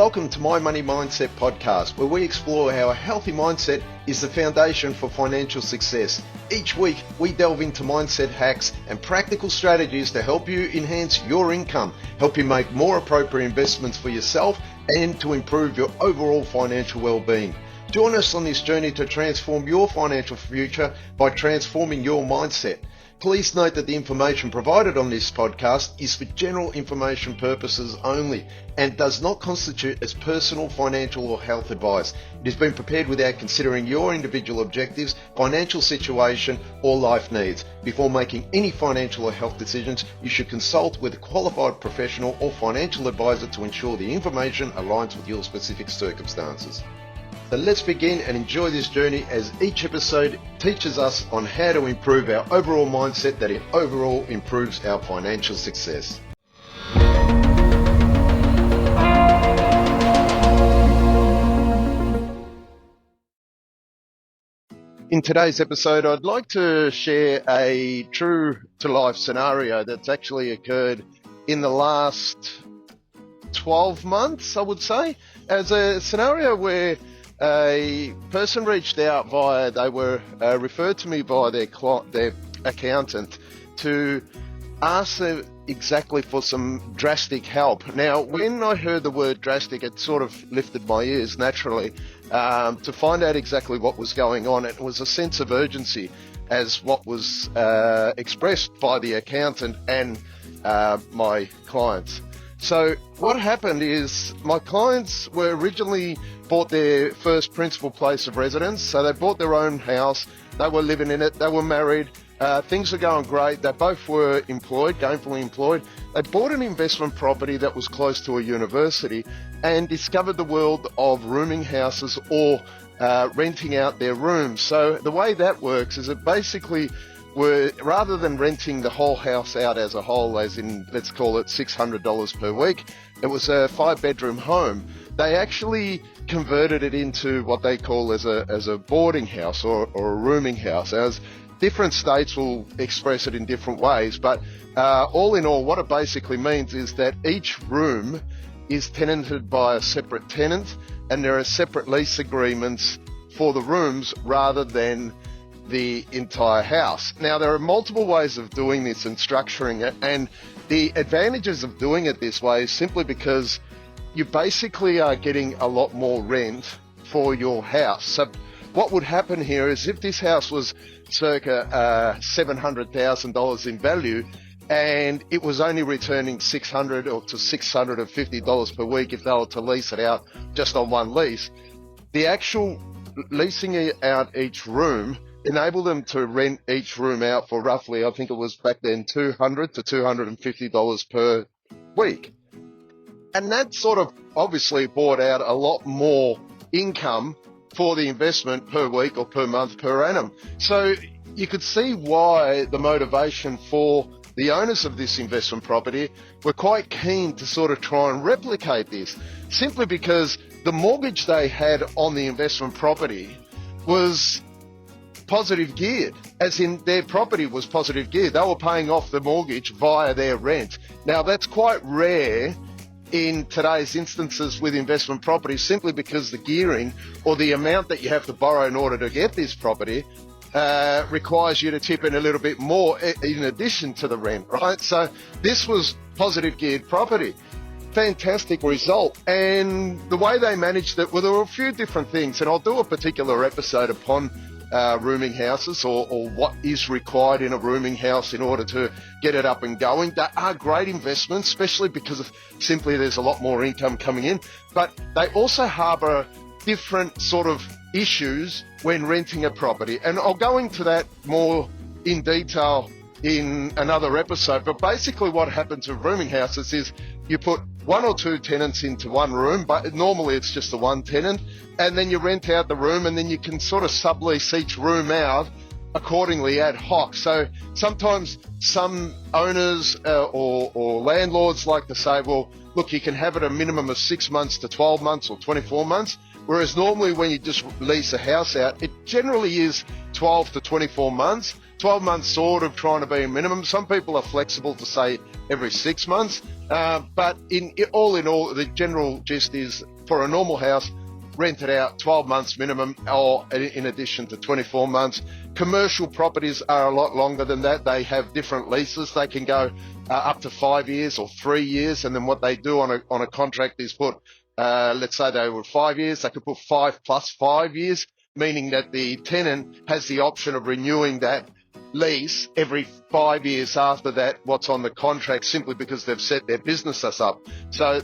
Welcome to My Money Mindset podcast, where we explore how a healthy mindset is the foundation for financial success. Each week, we delve into mindset hacks and practical strategies to help you enhance your income, help you make more appropriate investments for yourself, and to improve your overall financial well-being. Join us on this journey to transform your financial future by transforming your mindset. Please note that the information provided on this podcast is for general information purposes only and does not constitute as personal, financial or health advice. It has been prepared without considering your individual objectives, financial situation or life needs. Before making any financial or health decisions, you should consult with a qualified professional or financial advisor to ensure the information aligns with your specific circumstances. So let's begin and enjoy this journey as each episode teaches us on how to improve our overall mindset that overall improves our financial success. In today's episode, I'd like to share a true-to-life scenario that's actually occurred in the last 12 months, I would say, as a scenario where a person reached out they were referred to me by their accountant to ask them exactly for some drastic help. Now, when I heard the word drastic, it sort of lifted my ears naturally to find out exactly what was going on. It was a sense of urgency as what was expressed by the accountant and my clients. So what happened is my clients were originally bought their first principal place of residence. So they bought their own house, they were living in it, they were married, things were going great, they both were employed, gainfully employed. They bought an investment property that was close to a university and discovered the world of rooming houses or renting out their rooms. So the way that works is it basically rather than renting the whole house out as a whole, as in, let's call it $600 per week, it was a 5-bedroom home. They actually converted it into what they call as a boarding house or a rooming house. As different states will express it in different ways, but all in all, what it basically means is that each room is tenanted by a separate tenant, and there are separate lease agreements for the rooms rather than the entire house. Now, there are multiple ways of doing this and structuring it, and the advantages of doing it this way is simply because you basically are getting a lot more rent for your house. So what would happen here is if this house was circa $700,000 in value and it was only returning $600 or to $650 per week if they were to lease it out just on one lease, the actual leasing out each room enable them to rent each room out for roughly, I think it was back then, $200 to $250 per week. And that sort of obviously brought out a lot more income for the investment per week or per month per annum. So you could see why the motivation for the owners of this investment property were quite keen to sort of try and replicate this, simply because the mortgage they had on the investment property was positive geared, as in their property was positive geared. They were paying off the mortgage via their rent. Now, that's quite rare in today's instances with investment properties, simply because the gearing or the amount that you have to borrow in order to get this property requires you to tip in a little bit more in addition to the rent, right? So this was positive geared property. Fantastic result. And the way they managed it, well, there were a few different things, and I'll do a particular episode upon rooming houses or what is required in a rooming house in order to get it up and going. They are great investments, especially because of simply there's a lot more income coming in, but they also harbour different sort of issues when renting a property. And I'll go into that more in detail in another episode. But basically what happens with rooming houses is you put one or two tenants into one room, but normally it's just the one tenant, and then you rent out the room, and then you can sort of sublease each room out accordingly ad hoc. So sometimes some owners or landlords like to say, well, look, you can have it a minimum of 6 months to 12 months or 24 months. Whereas normally when you just lease a house out, it generally is 12 to 24 months. 12 months sort of trying to be a minimum. Some people are flexible to say every 6 months. But in all, the general gist is for a normal house, rent it out 12 months minimum, or in addition to 24 months. Commercial properties are a lot longer than that. They have different leases. They can go up to 5 years or 3 years. And then what they do on a contract is put, let's say they were 5 years, they could put 5 plus 5 years, meaning that the tenant has the option of renewing that lease every 5 years after that, what's on the contract, simply because they've set their businesses up. So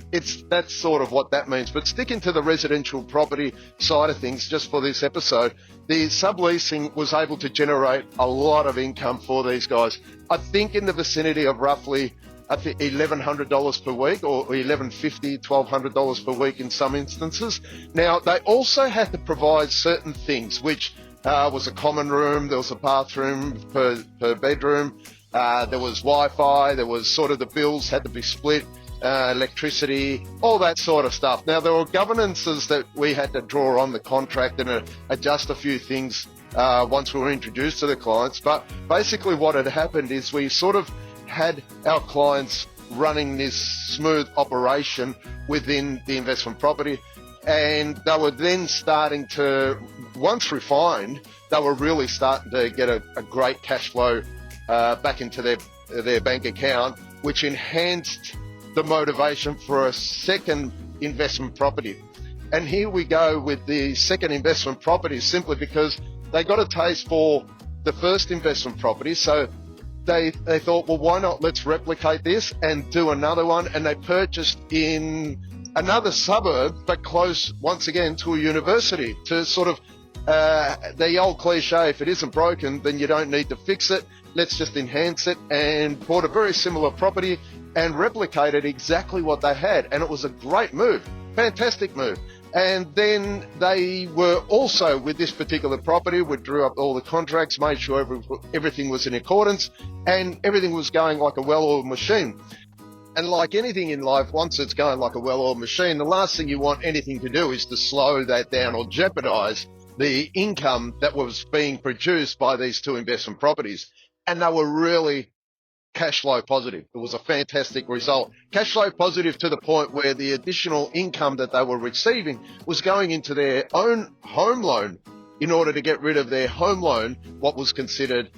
that's sort of what that means. But sticking to the residential property side of things, just for this episode, the subleasing was able to generate a lot of income for these guys. I think in the vicinity of roughly, I think $1,100 per week, or $1,150, $1,200 per week in some instances. Now, they also had to provide certain things, which was a common room, there was a bathroom per bedroom, there was Wi-Fi, there was sort of the bills had to be split, electricity, all that sort of stuff. Now, there were governances that we had to draw on the contract and adjust a few things once we were introduced to the clients. But basically what had happened is we sort of had our clients running this smooth operation within the investment property, and they were then starting to, once refined, they were really starting to get a great cash flow back into their bank account, which enhanced the motivation for a second investment property. And here we go with the second investment property, simply because they got a taste for the first investment property. So they thought, well, why not? Let's replicate this and do another one. And they purchased in another suburb, but close once again to a university, to sort of the old cliche, if it isn't broken, then you don't need to fix it. Let's just enhance it, and bought a very similar property and replicated exactly what they had. And it was a great move, fantastic move. And then they were also, with this particular property, we drew up all the contracts, made sure everything was in accordance, and everything was going like a well-oiled machine. And like anything in life, once it's going like a well-oiled machine, the last thing you want anything to do is to slow that down or jeopardize the income that was being produced by these two investment properties. And they were really cash flow positive. It was a fantastic result. Cash flow positive to the point where the additional income that they were receiving was going into their own home loan in order to get rid of their home loan, what was considered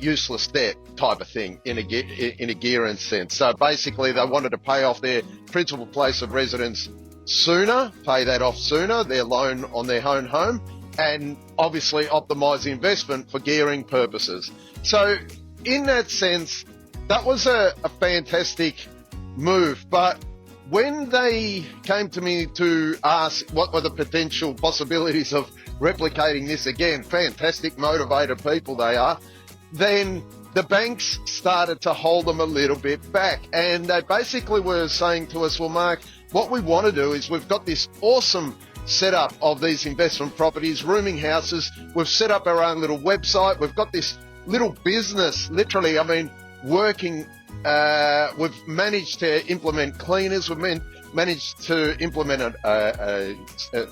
useless debt type of thing in a gearing sense. So basically they wanted to pay off their principal place of residence sooner, pay that off sooner, their loan on their own home, and obviously optimize the investment for gearing purposes. So in that sense, that was a fantastic move. But when they came to me to ask what were the potential possibilities of replicating this again, fantastic motivated people they are, then the banks started to hold them a little bit back. And they basically were saying to us, well, Mark, what we want to do is we've got this awesome setup of these investment properties, rooming houses. We've set up our own little website. We've got this little business, literally, I mean, working. We've managed to implement cleaners. We've managed to implement a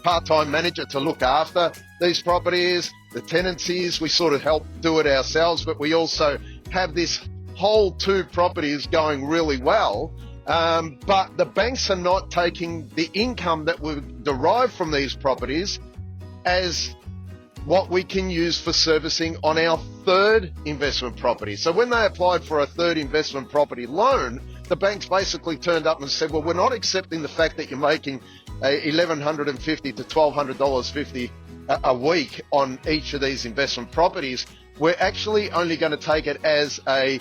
part-time manager to look after these properties, the tenancies. We sort of help do it ourselves, but we also have this whole two properties going really well. But the banks are not taking the income that we derive from these properties as what we can use for servicing on our third investment property. So when they applied for a third investment property loan, the banks basically turned up and said, well, we're not accepting the fact that you're making $1,150 to $1,200.50 a week on each of these investment properties. We're actually only going to take it as a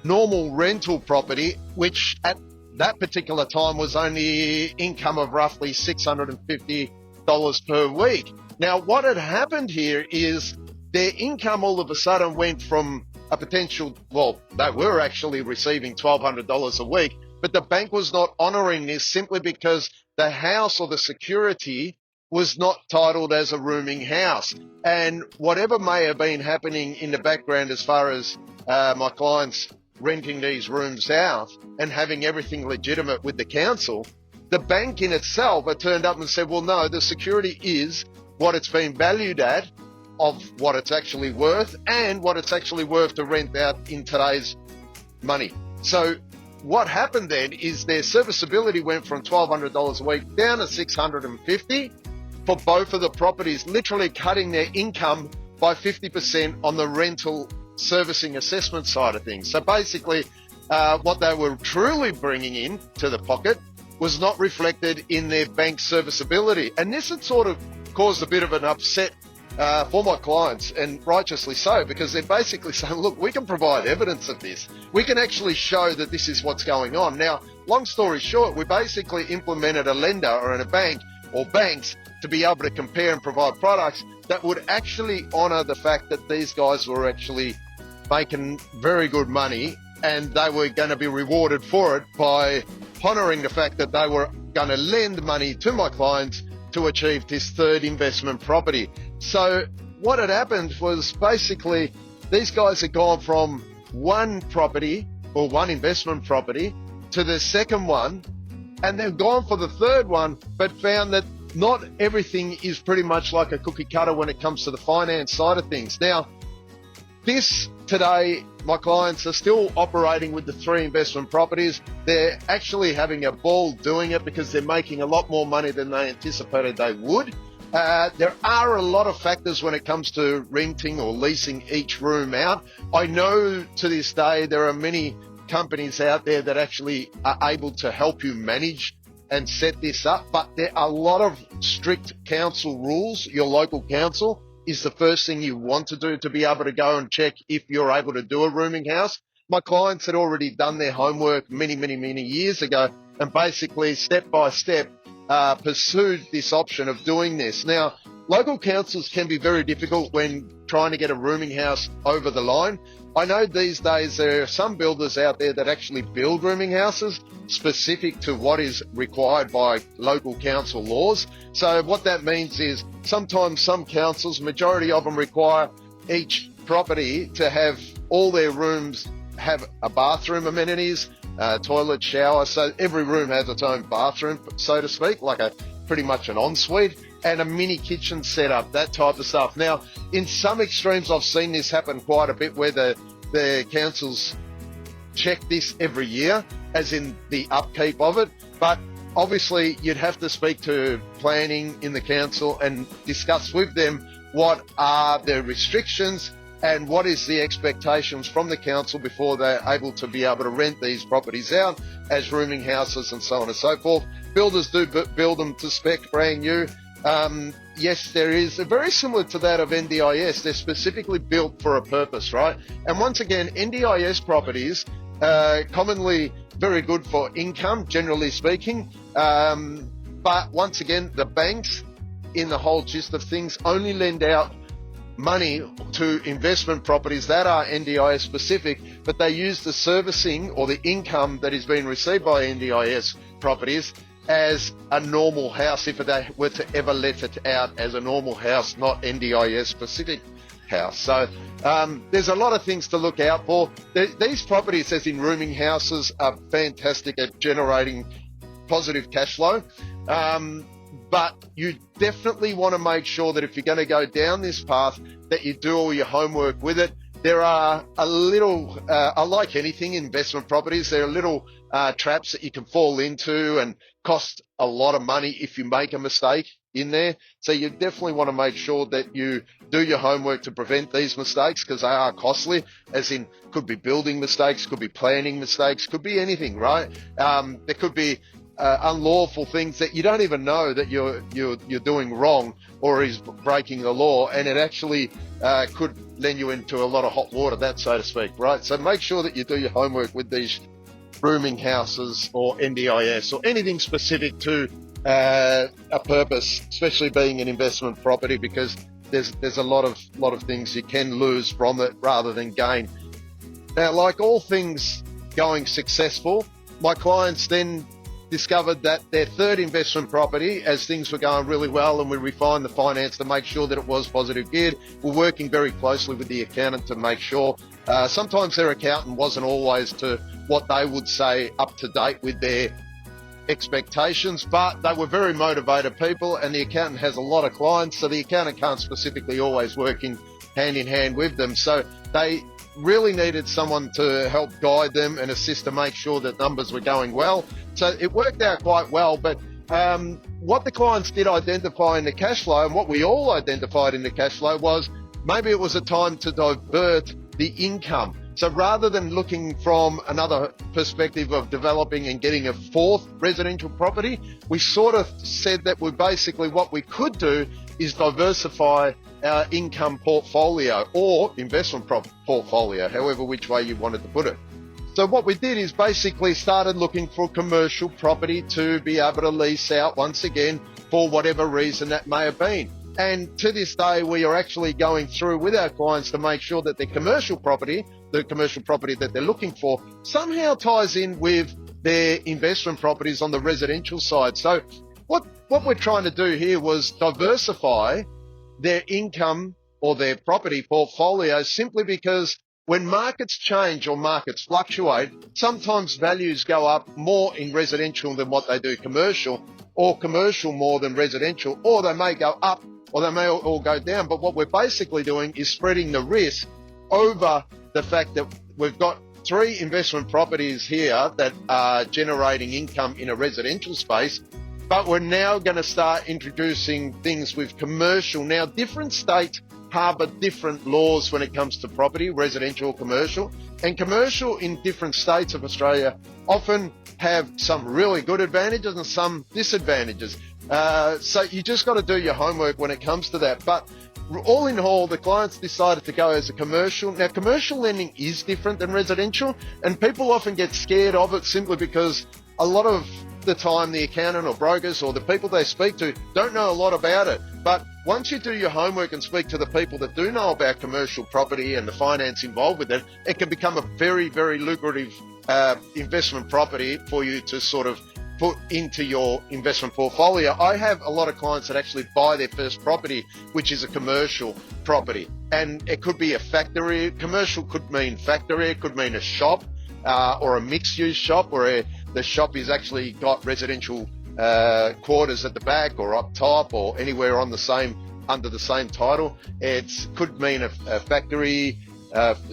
normal rental property, which at that particular time was only income of roughly $650 per week. Now, what had happened here is their income all of a sudden went from a potential, well, they were actually receiving $1,200 a week, but the bank was not honoring this simply because the house or the security was not titled as a rooming house. And whatever may have been happening in the background as far as my clients renting these rooms out and having everything legitimate with the council, The bank in itself had turned up and said, well, no, the security is what it's been valued at, of what it's actually worth, and what it's actually worth to rent out in today's money. So what happened then is their serviceability went from $1,200 a week down to $650 for both of the properties, literally cutting their income by 50% on the rental servicing assessment side of things. So basically, what they were truly bringing in to the pocket was not reflected in their bank serviceability. And this had sort of caused a bit of an upset for my clients, and righteously so, because they're basically saying, look, we can provide evidence of this. We can actually show that this is what's going on. Now, long story short, we basically implemented a lender or a bank or banks to be able to compare and provide products that would actually honour the fact that these guys were actually making very good money, and they were going to be rewarded for it by honouring the fact that they were going to lend money to my clients to achieve this third investment property. So what had happened was basically these guys had gone from one property or one investment property to the second one, and they've gone for the third one, but found that not everything is pretty much like a cookie cutter when it comes to the finance side of things. Now, this today, my clients are still operating with the 3 investment properties. They're actually having a ball doing it because they're making a lot more money than they anticipated they would. There are a lot of factors when it comes to renting or leasing each room out. I know to this day there are many companies out there that actually are able to help you manage and set this up, but there are a lot of strict council rules. Your local council is the first thing you want to do to be able to go and check if you're able to do a rooming house. My clients had already done their homework many years ago, and basically step by step pursued this option of doing this. Now, local councils can be very difficult when trying to get a rooming house over the line. I know these days there are some builders out there that actually build rooming houses specific to what is required by local council laws. So what that means is sometimes some councils, majority of them, require each property to have all their rooms have a bathroom amenities, toilet, shower. So every room has its own bathroom, so to speak, like pretty much an ensuite, and a mini kitchen setup, that type of stuff. Now, in some extremes, I've seen this happen quite a bit where the councils check this every year, as in the upkeep of it. But obviously, you'd have to speak to planning in the council and discuss with them what are the restrictions and what is the expectations from the council before they're able to be able to rent these properties out as rooming houses and so on and so forth. Builders do build them to spec, brand new. Yes, there is very similar to that of NDIS. They're specifically built for a purpose, right? And once again, NDIS properties commonly very good for income, generally speaking. But once again, the banks, in the whole gist of things, only lend out money to investment properties that are NDIS specific, but they use the servicing or the income that is being received by NDIS properties as a normal house if they were to ever let it out as a normal house, not NDIS specific house. So there's a lot of things to look out for. These properties, as in rooming houses, are fantastic at generating positive cash flow. But you definitely want to make sure that if you're going to go down this path, that you do all your homework with it. There are a little, like anything, investment properties, there are little traps that you can fall into and cost a lot of money if you make a mistake in there. So you definitely want to make sure that you do your homework to prevent these mistakes, because they are costly, as in could be building mistakes, could be planning mistakes, could be anything, right? There could be unlawful things that you don't even know that you're doing wrong or is breaking the law, and it actually could land you into a lot of hot water, that so to speak, right? So make sure that you do your homework with these rooming houses or NDIS or anything specific to a purpose, especially being an investment property, because there's a lot of things you can lose from it rather than gain. Now, like all things going successful, my clients then discovered that their third investment property, as things were going really well and we refined the finance to make sure that it was positive geared, we're working very closely with the accountant to make sure. Sometimes their accountant wasn't always to what they would say up to date with their expectations, but they were very motivated people, and the accountant has a lot of clients, so the accountant can't specifically always work in hand with them. So they really needed someone to help guide them and assist to make sure that numbers were going well. So it worked out quite well, but what the clients did identify in the cash flow, and what we all identified in the cash flow, was maybe it was a time to divert the income. So rather than looking from another perspective of developing and getting a fourth residential property, we sort of said that what we could do is diversify our income portfolio or investment portfolio, however which way you wanted to put it. So what we did is basically started looking for commercial property to be able to lease out once again for whatever reason that may have been. And to this day, we are actually going through with our clients to make sure that their commercial property, the commercial property that they're looking for, somehow ties in with their investment properties on the residential side. So what we're trying to do here was diversify their income or their property portfolio, simply because when markets change or markets fluctuate, sometimes values go up more in residential than what they do commercial, or commercial more than residential, or they may go up or they may all go down. But what we're basically doing is spreading the risk over the fact that we've got 3 investment properties here that are generating income in a residential space, but we're now going to start introducing things with commercial. Now, different states harbour different laws when it comes to property, residential or commercial, and commercial in different states of Australia often have some really good advantages and some disadvantages. So you just got to do your homework when it comes to that. But all in all, the clients decided to go as a commercial. Now, commercial lending is different than residential, and people often get scared of it simply because a lot of the time the accountant or brokers or the people they speak to don't know a lot about it. But once you do your homework and speak to the people that do know about commercial property and the finance involved with it, it can become a very, very lucrative investment property for you to sort of put into your investment portfolio. I have a lot of clients that actually buy their first property, which is a commercial property, and it could be a factory. Commercial could mean factory, it could mean a shop, or a mixed-use shop where the shop is actually got residential quarters at the back or up top or anywhere on the same under the same title. It could mean a factory,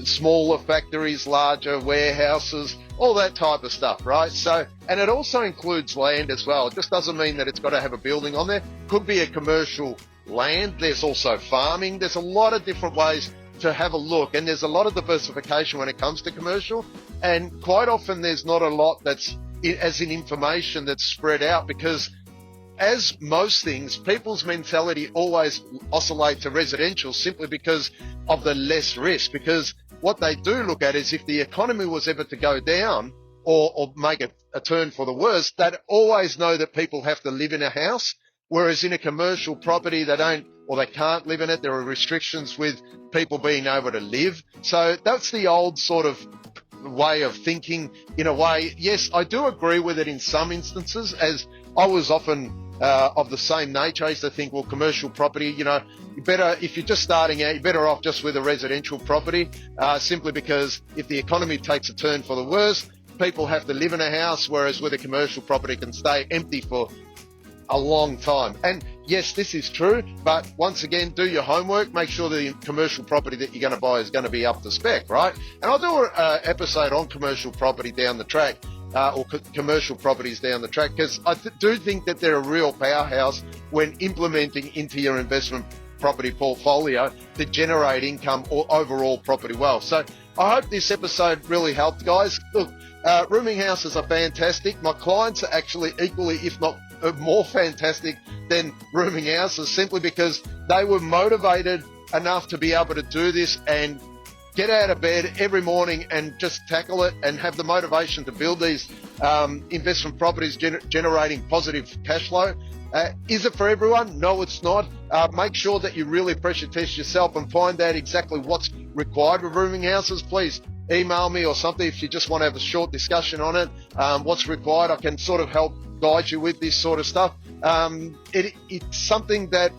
smaller factories, larger warehouses, all that type of stuff, right? So, and it also includes land as well. It just doesn't mean that it's got to have a building on there. Could be a commercial land. There's also farming. There's a lot of different ways to have a look, and there's a lot of diversification when it comes to commercial, and quite often there's not a lot that's as in information that's spread out, because as most things, people's mentality always oscillate to residential simply because of the less risk. Because what they do look at is if the economy was ever to go down or make a turn for the worse, they'd always know that people have to live in a house. Whereas in a commercial property, they don't, or they can't live in it. There are restrictions with people being able to live. So that's the old sort of way of thinking in a way. Yes, I do agree with it in some instances, as I was often of the same nature. I used to think, well, commercial property, you know, you better, if you're just starting out, you're better off just with a residential property, simply because if the economy takes a turn for the worse, people have to live in a house, whereas with a commercial property can stay empty for a long time. And yes, this is true, but once again, do your homework. Make sure the commercial property that you're going to buy is going to be up to spec, right? And I'll do an episode on commercial property down the track, or commercial properties down the track, because I do think that they're a real powerhouse when implementing into your investment property portfolio to generate income or overall property wealth. So I hope this episode really helped, guys. Look, rooming houses are fantastic. My clients are actually equally, if not more fantastic than rooming houses, simply because they were motivated enough to be able to do this and get out of bed every morning and just tackle it and have the motivation to build these investment properties generating positive cash flow. Is it for everyone? No, it's not. Make sure that you really pressure test yourself and find out exactly what's required with rooming houses. Please email me or something if you just want to have a short discussion on it. What's required, I can sort of help guide you with this sort of stuff. It's something that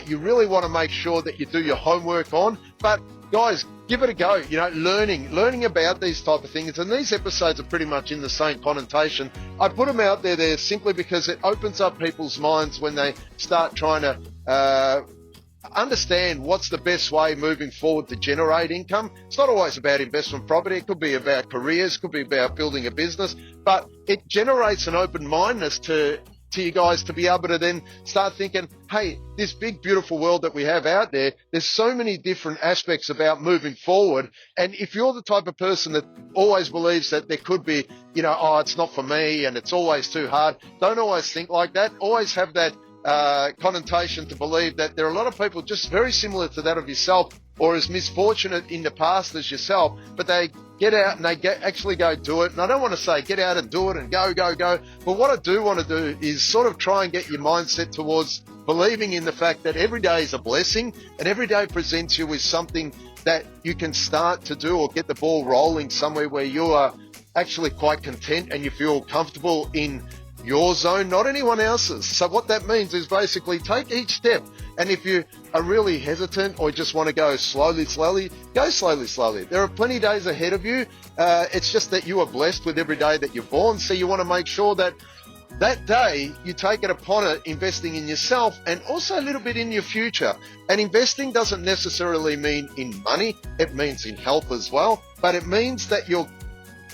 you really want to make sure that you do your homework on. But guys, give it a go. Learning about these type of things. And these episodes are pretty much in the same connotation. I put them out there simply because it opens up people's minds when they start trying to understand what's the best way moving forward to generate income. It's not always about investment property. It could be about careers, could be about building a business, but it generates an open-mindedness to you guys to be able to then start thinking, hey, this big, beautiful world that we have out there, there's so many different aspects about moving forward. And if you're the type of person that always believes that there could be, oh, it's not for me and it's always too hard, don't always think like that. Always have that connotation to believe that there are a lot of people just very similar to that of yourself or as misfortunate in the past as yourself, but they get out and they actually go do it. And I don't want to say get out and do it and go, but what I do want to do is sort of try and get your mindset towards believing in the fact that every day is a blessing and every day presents you with something that you can start to do or get the ball rolling somewhere where you are actually quite content and you feel comfortable in your zone, not anyone else's. So what that means is basically take each step. And if you are really hesitant or just want to go slowly, go slowly. There are plenty of days ahead of you. It's just that you are blessed with every day that you're born. So you want to make sure that that day you take it upon it, investing in yourself and also a little bit in your future. And investing doesn't necessarily mean in money. It means in health as well. But it means that you're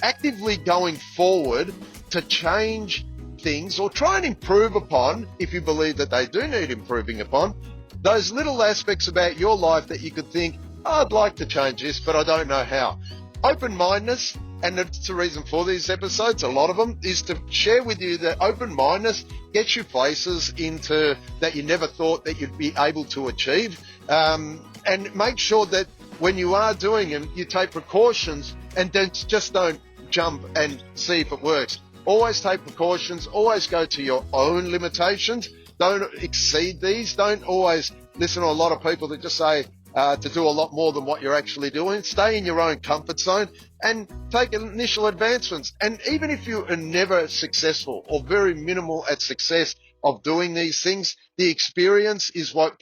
actively going forward to change things or try and improve upon, if you believe that they do need improving upon, those little aspects about your life that you could think, oh, I'd like to change this, but I don't know how. Open-mindedness, and that's the reason for these episodes, a lot of them, is to share with you that open-mindedness gets you places into that you never thought that you'd be able to achieve. And make sure that when you are doing them, you take precautions and just don't jump and see if it works. Always take precautions, always go to your own limitations. Don't exceed these. Don't always listen to a lot of people that just say to do a lot more than what you're actually doing. Stay in your own comfort zone and take initial advancements. And even if you are never successful or very minimal at success of doing these things, the experience is what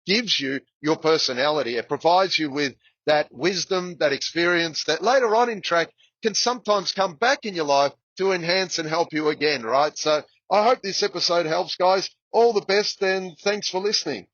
gives you your personality. It provides you with that wisdom, that experience that later on in track can sometimes come back in your life to enhance and help you again, right? So I hope this episode helps, guys. All the best and thanks for listening.